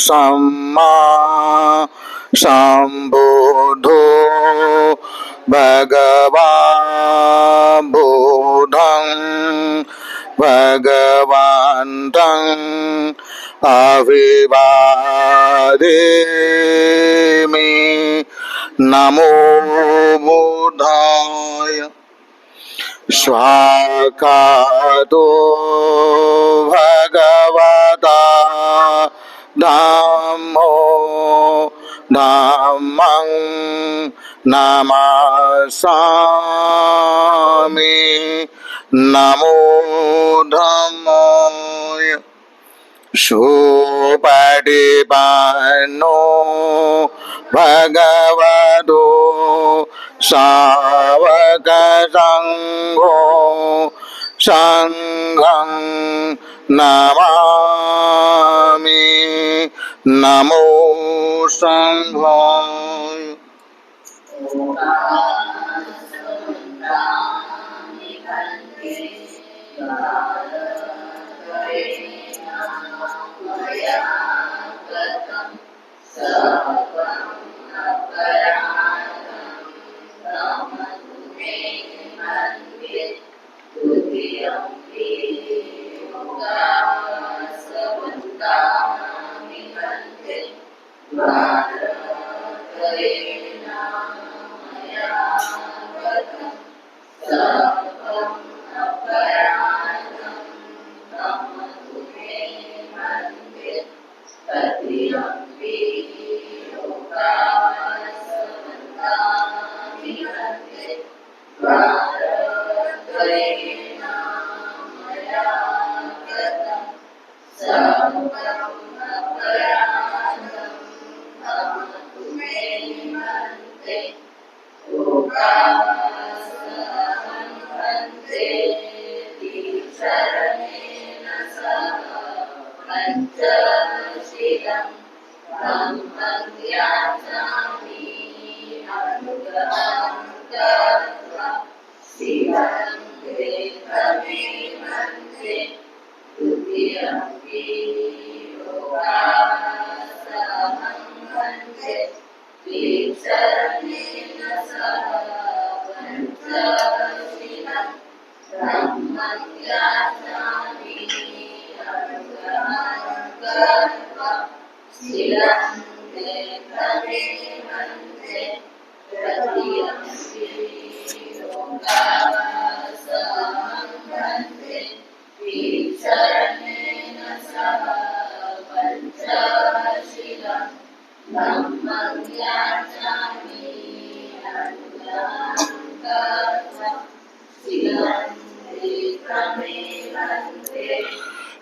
सम्मा सम्बुद्धो भगवान् बुद्धं भगवन्तं अभिवादेमि नमो बुद्धाय स्वाकातो भगवता धम्मो धम्मं नमामि नमो धम्माय सुपटिपन्नो भगवतो सावकसङ्घो संघं नमामि नमो संघाय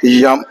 यम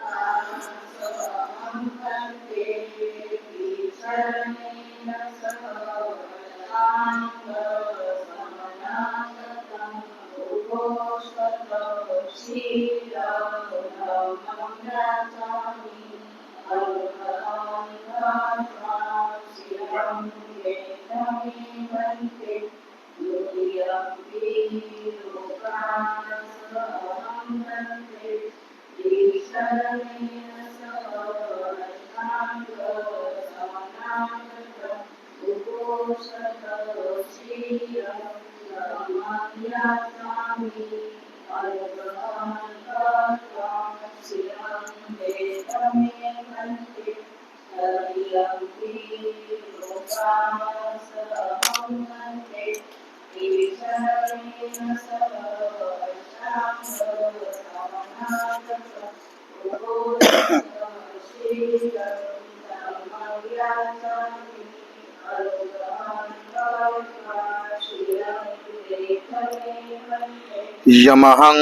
यमहं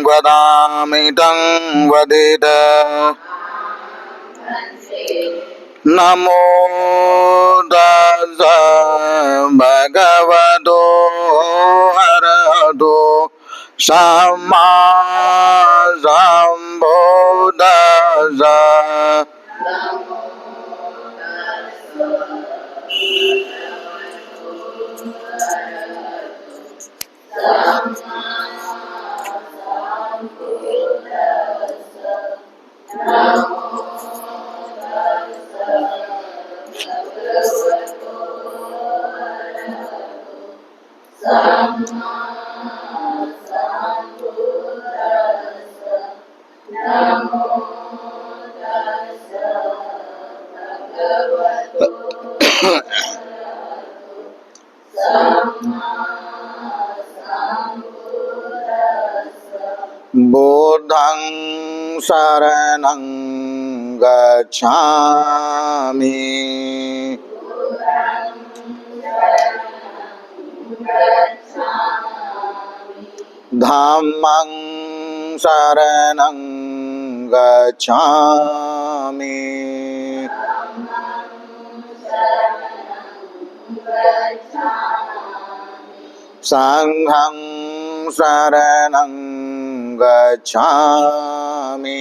वदामि तं वदेत नमो तस्स भगवतो अरहतो सम्मा सम्बुद्दस्स शरणं गच्छामि धम्मं शरणं गच्छामि संघं शरणं गच्छामि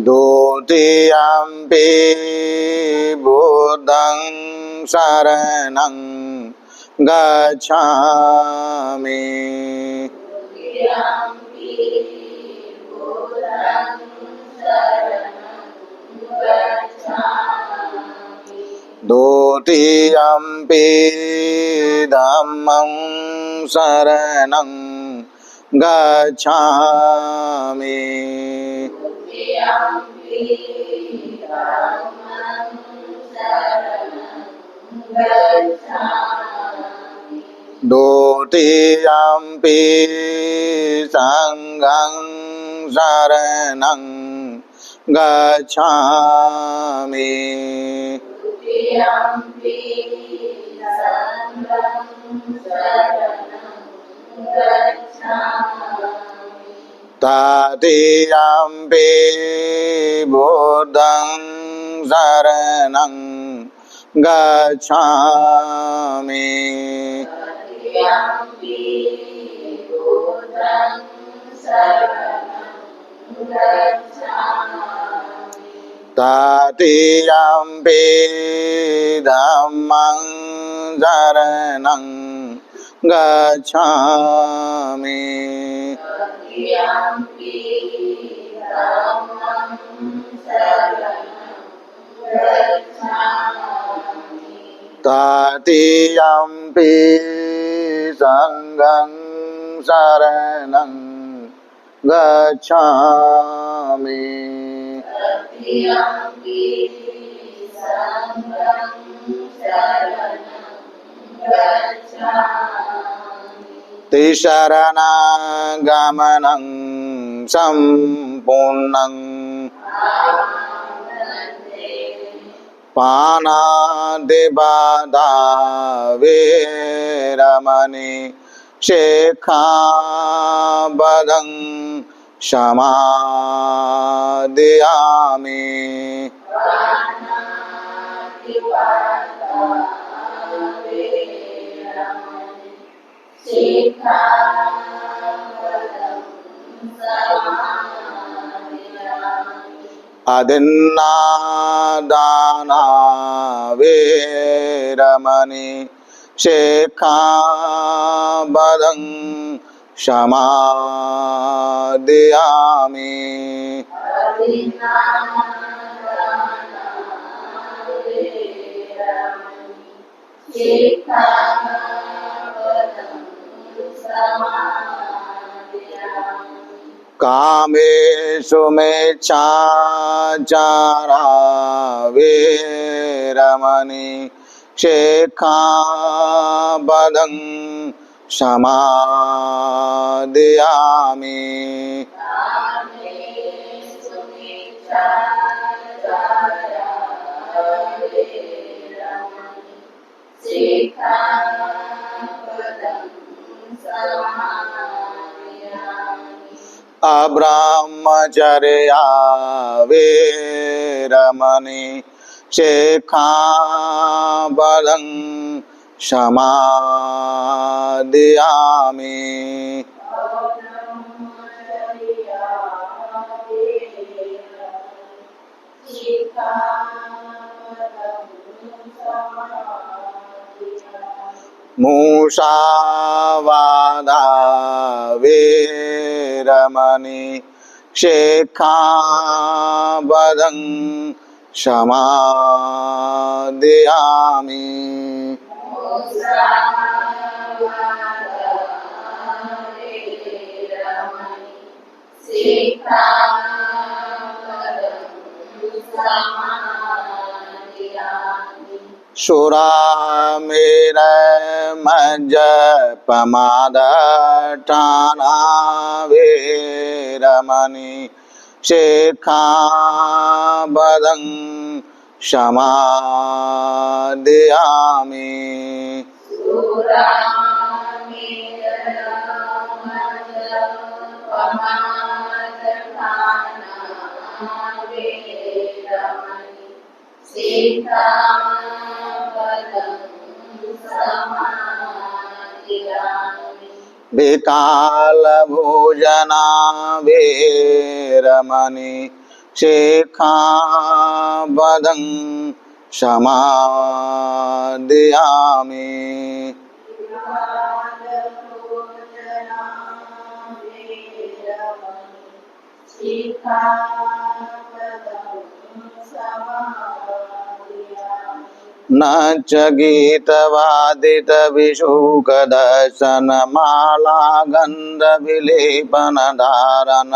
द्वितीयम्पि बुद्धं शरणं गच्छामि द्वितीयम्पि धम्मं शरणं गच्छामि द्वितीयम्पि संघं शरणं गच्छामि तृतीयम्पि बुद्धं शरणं गच्छामि तृतीयम्पि धम्मं शरणं गच्छामि तृतीयम्पि संघं शरणं गच्छामि त्रिशरणगमनं सम्पूर्णं पानातिपाता वेरमणि शिक्षापदं समादयामि अदिन्नादाना वेरमणि शिक्षापदं समादयामि कामेषु मिच्छाचारा वेरमणि शिक्षापदं समादयामि अब्रह्मचर्या वेरमणि शिक्षापदं समादयामि मुसावादा वेरमणि शिक्षापदं समादयामि सुरामेर मज्जपमादठाना वेरमणि शिक्षापदं समादयामि विकालभोजना वेरमणि शिक्षापदं समादयामि न च गीतवादितविशुकदर्शनमाला गन्धविलेपनधारण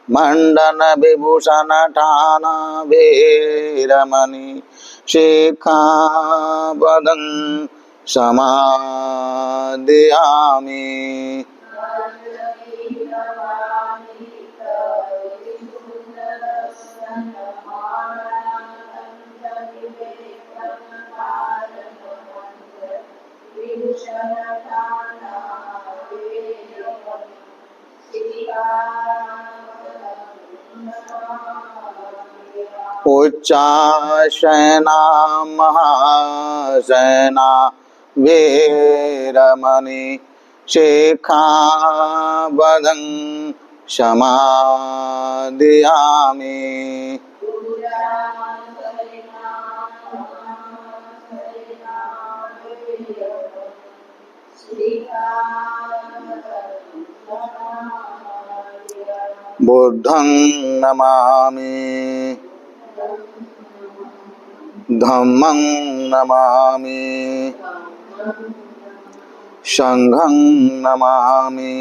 मंडन विभूषणठाना वेरमणि शिक्षापदं समादयामि उच्चाशना महाशना वेरमणि शिक्षापदं समादयामि बुद्धं नमामि धम्मं नमामि संघं नमामि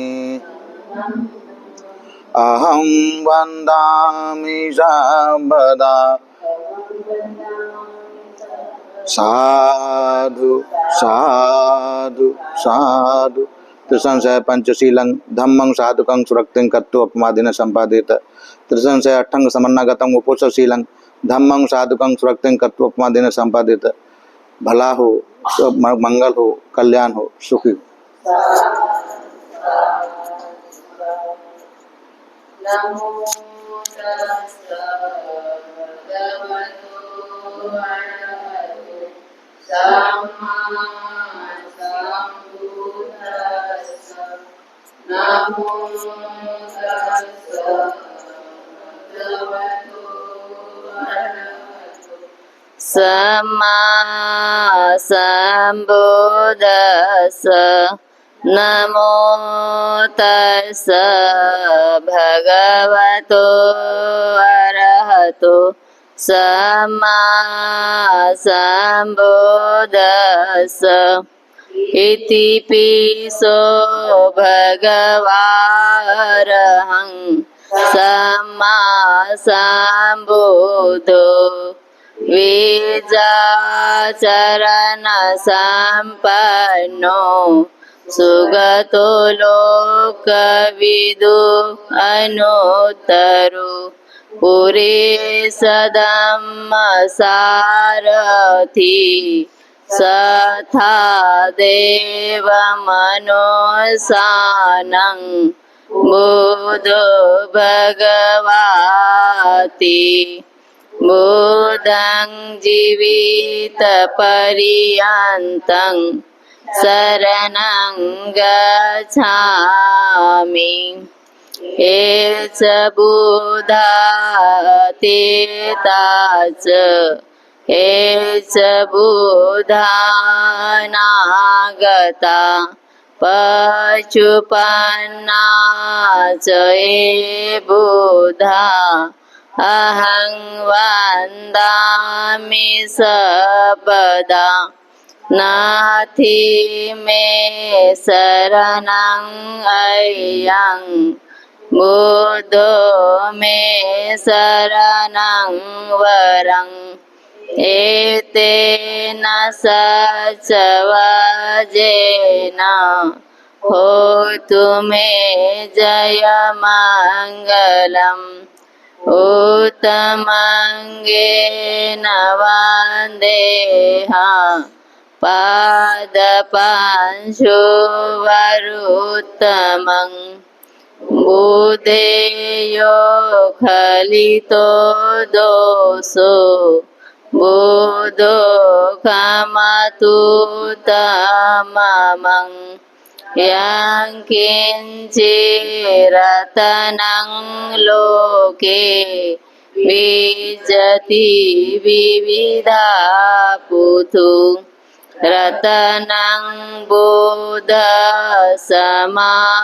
अहं वन्दामि सर्वदा साधु साधु साधु त्रिसंशय पंचशीलं धम्मं साधुकं सुरक्तिं कत्वा अपमादिन संपादित त्रिसंशय अठंग समन्नागतम उपोषशीलं धम्मं साधुकं सुरक्तिं कत्वा अपमादिन संपादित भला हो, सब मंगल हो, कल्याण हो, सुखी हो। नमो तस्सै भगवतो अरहतो सम्मा सम्बुद्दस्स नमो तस्सै भगवतो अरहतो सम्मा सम्बुद्दस्स नमो तस्सै भगवतो अरहतो सम्मा सम्बुद्दस्स इति पिसो भगवारहं सम्मा सम्बुद्धो विजाचरण संपन्नो सुगतो लोकविदु अनुत्तरो पुरेशधम्मसारथि सथा देवमनुसानं बुद्धो भगवाति बुद्धं जीवितपर्यन्तं शरणं गच्छामि एष बुद्धा तेताच एष बुद्धानागता पशुपन्ना च ये बुद्धा अहं वन्दामि सर्वदा नाथि मे शरणं अय्यं बुद्धो मे शरणं वरं एतेन सचवजेन होतु मे जयमङ्गलम् उत्तमङ्गेन वन्देहा पादपांशुवरुत्तमम् बुधेयो खलितो दोषो बुधो खमतु तममं यं किञ्चिरतनं लोके विजति विविधा पुथु रतनं बुध समानार्थी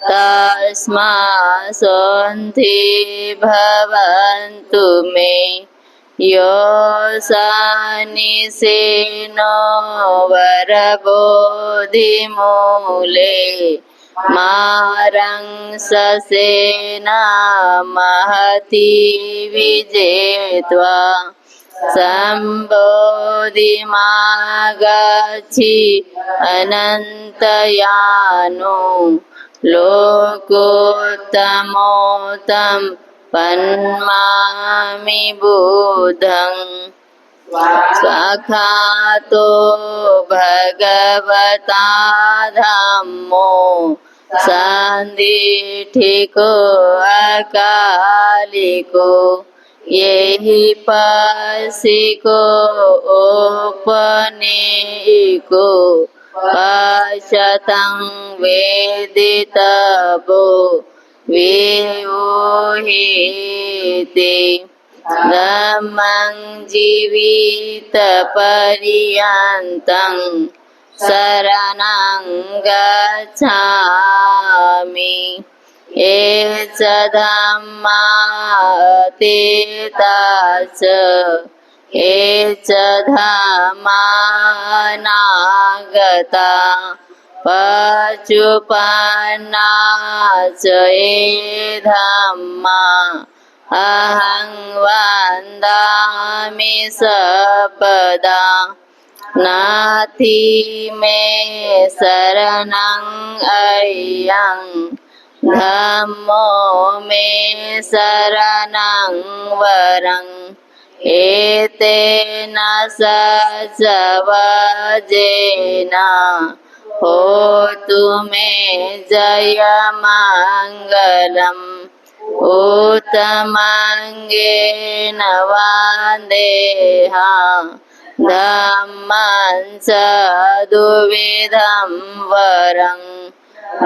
तस्मा सोन्ति भवन्तु मे यो सानिसेनो वरबोधिमूले मारं ससेना महती विजेत्वा संबोधिमागच्छि अनन्तयानो लोकोत्तमोत्तम पन्मामि बुधं स्वाखातो भगवता धम्मो सान्दिठिको अकालिको येहि पसिको ओपनेको पश्यतं वेदितभो विऊहिते धम्मं जीवितपर्यन्तं शरणं गच्छामि एष धम्मा अतीताच एष धम्मानागता पचुपन्नाच ये धम्मा अहं वन्दामि सर्वदा नास्ति मे शरणं अयं धम्मो मे शरणं वरं एतेन सचवजेन होतु मे जयमङ्गलम् उत्तमङ्गेन वन्देहा धम्मं चतुर्विधं वरं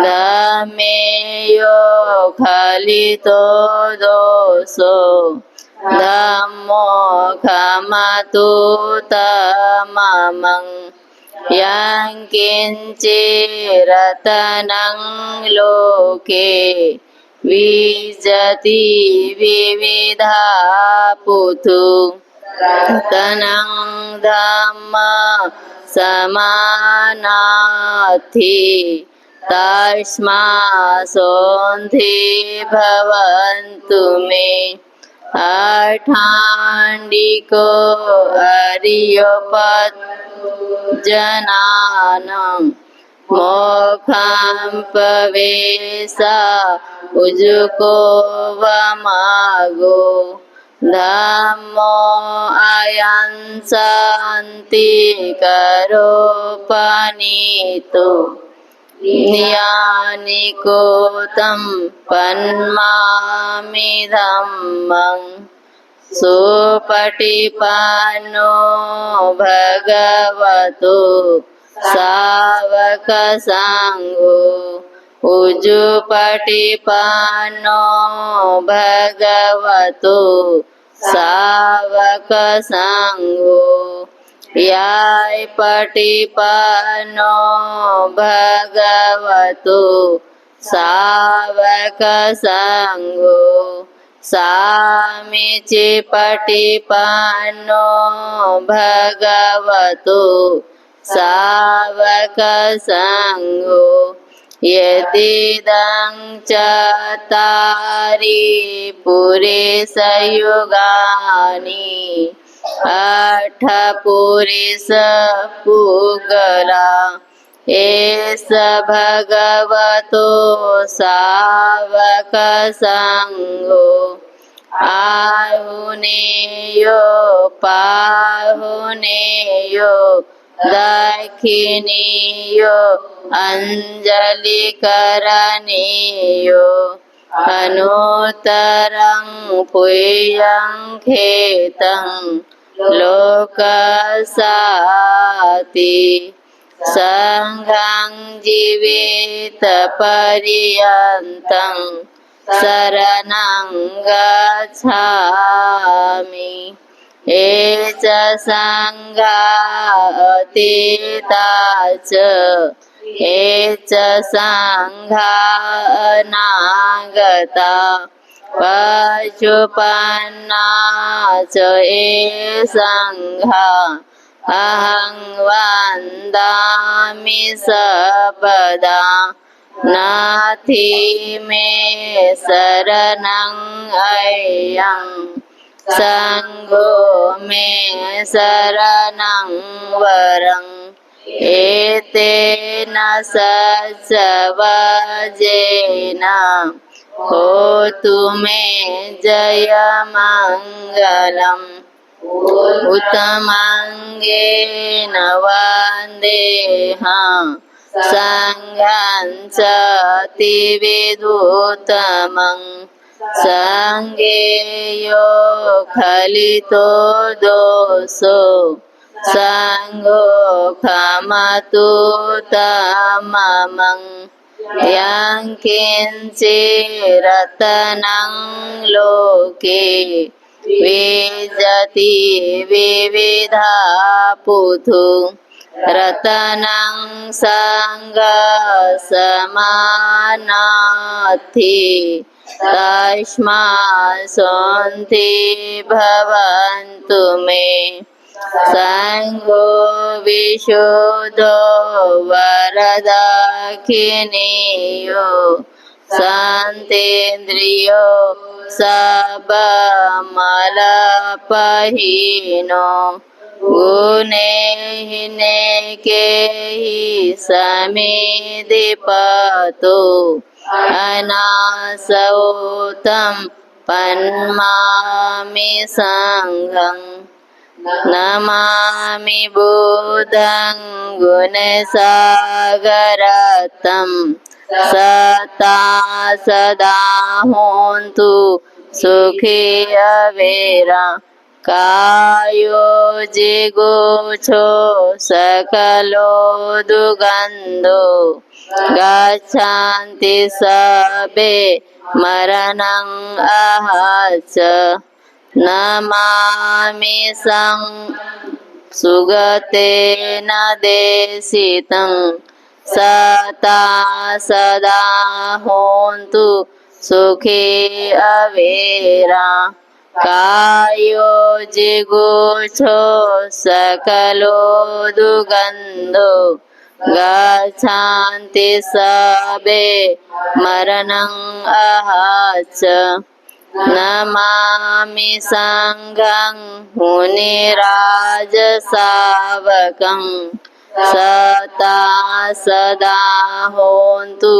धम्मेयो खलितो दोषो धम्मो खमतु तममं यं किञ्चिरतनं लोके विजति विविधा पुथु तनं धम्म समानार्थी तस्मा सोन्धि भवन्तु मे अठाण्डिको अर्योपजनानं मोखं पवेशा उजुको वमागो धम्मो अयं शान्ति करोपनीतो ज्ञानिकोतं पन्मामि धम्मं सुपटिपन्नो भगवतो सावकसङ्घो उजुपटिपन्नो भगवतो सावकसङ्घो यायपटिपन्नो भगवतो सावकसङ्घो सामीचिपटिपन्नो भगवतो सावकसङ्घो यदिदं चत्तारि पुरुषयुगानि अठपुरुषपुगला एष भगवतो सावकसङ्गो आहुनेयो पाहुनेयो दक्षिणीयो अञ्जलिकरणीयो अनुत्तरं पुयं खेतं लोकसाति सङ्घं जीवित पर्यन्तं शरणं गच्छामि एच सङ्घा अतीता च एच सङ्घा अनागता पशुपन्ना च ये सङ्घा अहं वन्दामि सर्वदा नाथि मे शरणं अयं सङ्घो मे शरणं वरम् एतेन सत्सवजेन होतु मे जयमङ्गलम् उत्तमङ्गेन वन्देऽहं सङ्घं च अतिविदुत्तमम् सङ्गेयो खलितो दोषो सङ्गो खमतु तममं यं किञ्चिरतनं लोके विजति विविधा पुथु रतनं सङ्गसमानार्थी तस्मात् शान्ति भवन्तु मे सङ्घो विशुद्धो वरदक्षिणीयो शान्तेन्द्रियो सबमलपहीनो गुणेहिनेके समिधिपतो अनासौतं पन्मामि सङ्घम् नमामि बुद्धं गुणसागरतं सता सदा होन्तु सुखी अवेरा कायो जिगुच्छो सकलो दुगन्धो गच्छन्ति सबे मरणं अहच नमामि सुगतेन देशितं सता सदा होन्तु सुखी अवेरा कायो जिगुच्छो सकलो दुगन्धो गच्छन्ति सबे मरणं अहच नमामि सङ्घं मुनिराजसावकं सता सदा होन्तु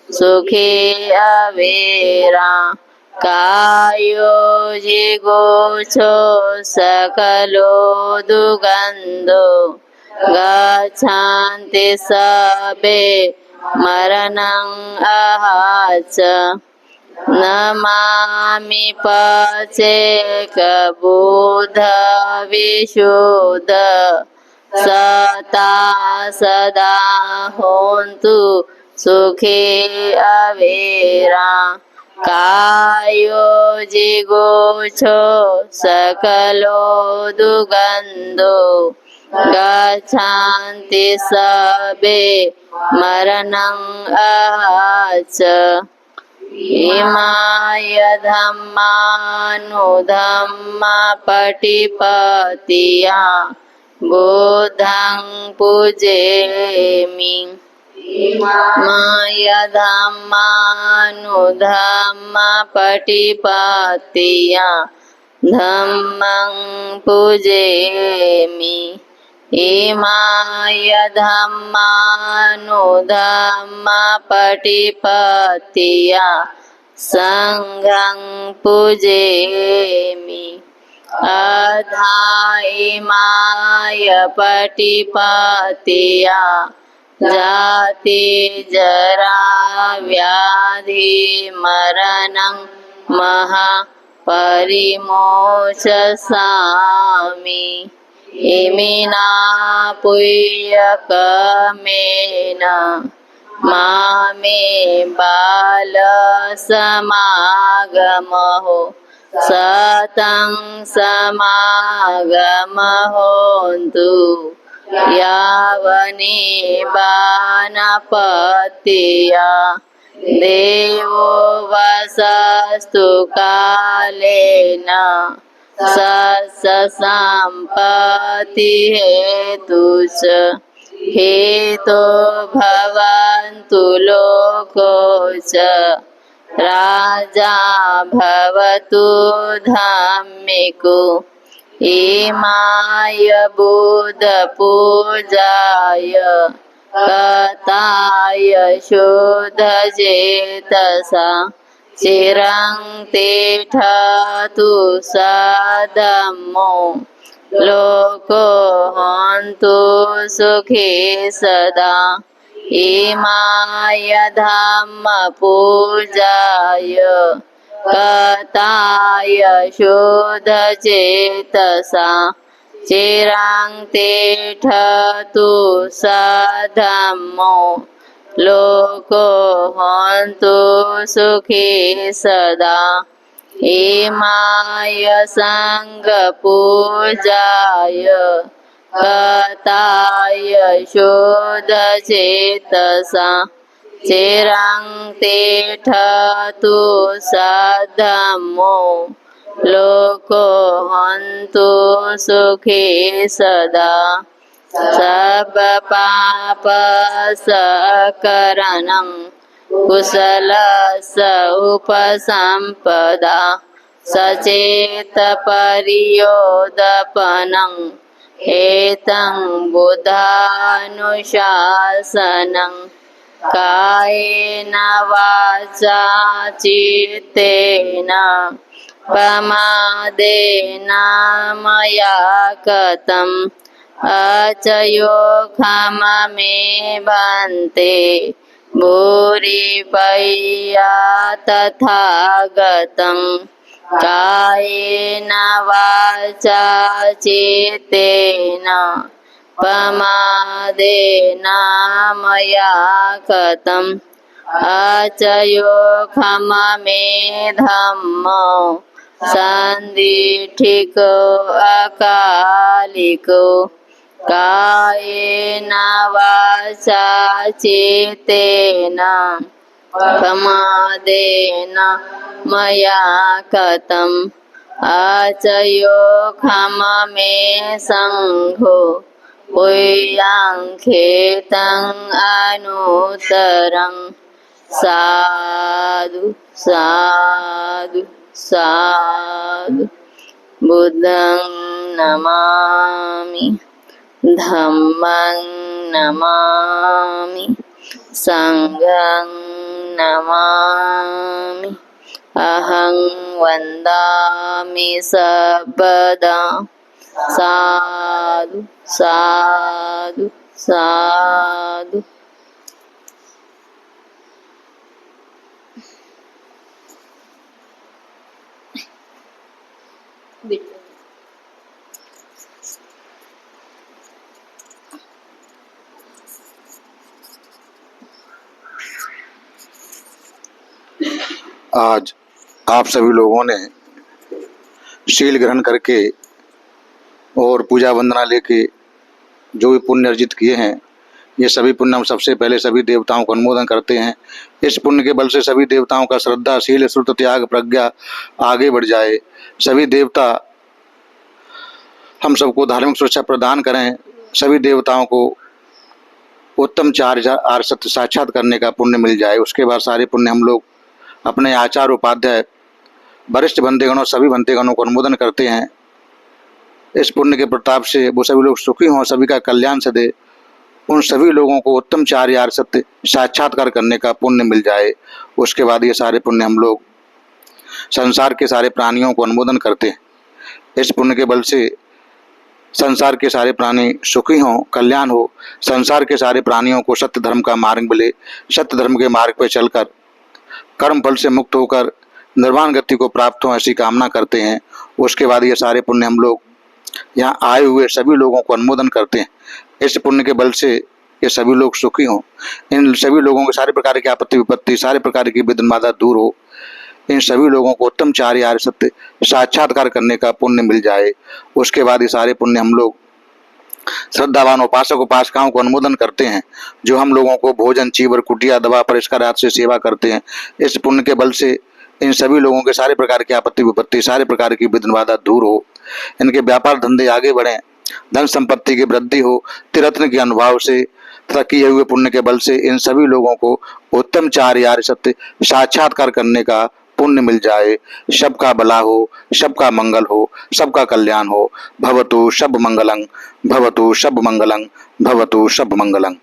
सुखी अवेरा कायो जिगुच्छो सकलो दुगन्धो गच्छन्ति सबे मरणं अहच नमामि पचेकबुधविशुद्ध सता सदा होन्तु सुखी अवेरा कायो जिगुच्छो सकलो दुगन्धो गच्छन्ति सबे मरणं अहच इमाय धम्मानुधम्मपटिपतिया बुद्धं पूजेमि माय धम्मानुधम्म पटिपत्तिया धम्मं पूजेमि इमाय धम्मानुधम्म पटिपत्तिया संघं पूजेमि अधा इमाय पटिपत्तिया जाति जरा व्याधि मरणं महा परिमोचसामि इमिना पुण्यकर्मेण मामे बाल समागमो सतं समागमहोन्तु यावनिबानपत्तिया देवो वसस्तु कालेन सत्सम्पत्ति हेतु च हेतो भवन्तु लोको च राजा भवतु धार्मिको इमाय बुद्धपूजाय कथाय शुद्धचेतसा चिरं तिष्ठतु सधम्मो लोको हन्तु सुखी सदा इमाय धम्मपूजाय कथाय शुद्धचेतसा चिरं तिष्ठतु सधम्मो लोको हन्तु सुखी सदा इमाय सङ्घपूजाय कथाय शुद्धचेतसा चिरं तिष्ठतु सधम्मो लोको हन्तु सुखी सदा सर्वपापसकरणं कुशलस्य उपसम्पदा सचेतपर्योदपनं एतं बुधानुशासनं कायेन वाचा चित्तेन प्रमादेन मया कृतम् अचयोखममे भन्ते भूरिपय्या तथागतं कायेन वाचा चित्तेन प्रमादेन मया कृतम् अचयोखममे धम्मो सन्दिठिको अकालिको कायेन वाचा चित्तेन प्रमादेन मया कृतम् अचयोखममे सङ्घो पुय्याङ्खेतम् अनुत्तरम् साधु साधु साधु बुद्धं नमामि धम्मं नमामि संघं नमामि अहं वन्दामि सर्वदा साधु साधु साधु। आज आप सभी लोगों ने शील ग्रहण करके और पूजा वंदना लेके जो भी पुण्य अर्जित किए हैं, ये सभी पुण्य हम सबसे पहले सभी देवताओं को अनुमोदन करते हैं। इस पुण्य के बल से सभी देवताओं का श्रद्धा, शील, श्रुत, त्याग, प्रज्ञा आगे बढ़ जाए। सभी देवता हम सबको धार्मिक सुरक्षा प्रदान करें। सभी देवताओं को उत्तम चार आर्य सत्य साक्षात करने का पुण्य मिल जाए। उसके बाद सारे पुण्य हम लोग अपने आचार्य उपाध्याय वरिष्ठ बंदेगणों सभी बंदेगणों को अनुमोदन करते हैं। इस पुण्य के प्रताप से वो सभी लोग सुखी हों, सभी का कल्याण सदे, उन सभी लोगों को उत्तम चार आर्य सत्य साक्षात्कार करने का पुण्य मिल जाए। उसके बाद ये सारे पुण्य हम लोग संसार के सारे प्राणियों को अनुमोदन करते हैं। इस पुण्य के बल से संसार के सारे प्राणी सुखी हों, कल्याण हो, संसार के सारे प्राणियों को सत्य धर्म का मार्ग मिले, सत्य धर्म के मार्ग पर चलकर कर्म फल से मुक्त होकर निर्वाण गति को प्राप्त हो, ऐसी कामना करते हैं। उसके बाद ये सारे पुण्य हम लोग यहाँ आए हुए सभी लोगों को अनुमोदन करते हैं। इस पुण्य के बल से ये सभी लोग सुखी हों, इन सभी लोगों के सारे प्रकार की आपत्ति विपत्ति, सारे प्रकार की विघ्न बाधा दूर हो, इन सभी लोगों को उत्तम चार आर्य सत्य साक्षात्कार करने का पुण्य मिल जाए। उसके बाद ये सारे पुण्य हम लोग श्रद्धावान उपासक उपासिकाओं को अनुमोदन करते हैं, जो हम लोगों को भोजन, चीवर, कुटिया, दवा, परिष्कार आदि से सेवा करते हैं। इस पुण्य के बल से इन सभी लोगों के सारे प्रकार की आपत्ति विपत्ति, सारे प्रकार की विघ्न बाधा दूर हो, इनके व्यापार धंधे आगे बढ़ें, धन संपत्ति की वृद्धि हो, त्रिरत्न के अनुभव से तथा किए हुए पुण्य के बल से इन सभी लोगों को उत्तम चार आर्य सत्य साक्षात्कार करने का पुण्य मिल जाए। सबका भला हो, सबका मंगल हो, सबका कल्याण हो। भवतु सब मंगलं, भवतु सब मंगलं, भवतु सब मंगलं।